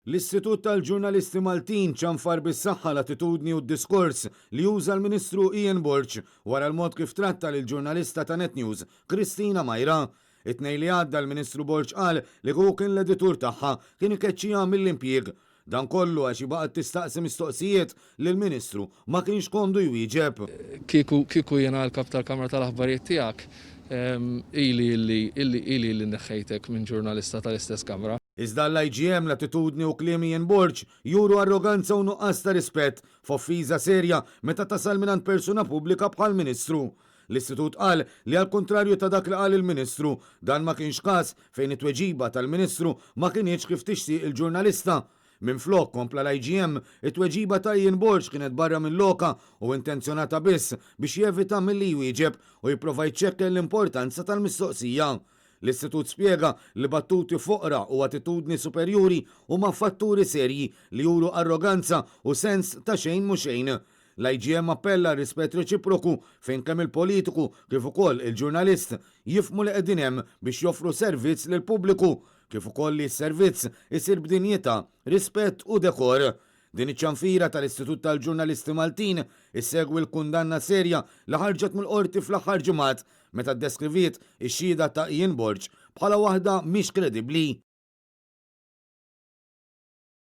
L-Istitut tal-Ġurnalisti Maltin ċanfar bis-saħħa l-attitudni u d-diskors li juża l-Ministru Ian Burch wara l-mod kif tratta lill-ġurnalista ta' Net News, Kristina Majra. It-tnejn li għadda l-Ministru Burch qal li hu kien l-editur tagħha kien ikeċċiha mill-impjieg. Dan kollu għax baqgħet tistaqsi mistoqsijiet lill-Ministru ma kienx kondu jwieġeb. Kieku jena l-kap tal-Kamra tal-Aħbarijiet tiegħek, ili neħħejtek minn ġurnalista tal-istess kamra. Iżda l-IGM l-attitudni u kliem Ian Burch juru arroganza u nuqqas ta' rispett f'offiża serja meta tasal mingħand persuna pubblika bħal Ministru. L-Istitut qal li għal kontrarju ta' dak li qal il-Ministru dan ma kienx każ fejn it-tweġiba tal-Ministru ma kienx kif tixtieq il-ġurnalista. Minflok kompla l-IGM, it-tweġiba ta' Ian Burch kienet barra minn loka u intenzjonata biss biex jevita milli jwieġeb u jipprova jċekkel l-importanza tal-mistoqsija. L-Istitut spjega li battuti foqra u attitudni superjuri huma fatturi serji li juru arroganza u sens ta' xejn mhu xejn. L-IGM appella rispett reċiproku fejn kemm il-politiku kif ukoll il-ġurnalist jifmu li qegħdin hemm biex joffru servizz lil pubbliku kif ukoll li s-servizz isir b'dinjità, rispett u dekor. Din iċ-ċanfira tal-Istitut tal-Ġurnalisti Maltin issegwi l-kundanna serja li ħarġet mill-qorti fl-aħħar ġimgħat meta ddeskriviet ix-xhieda ta' Ian Burch bħala waħda mhix kredibbli.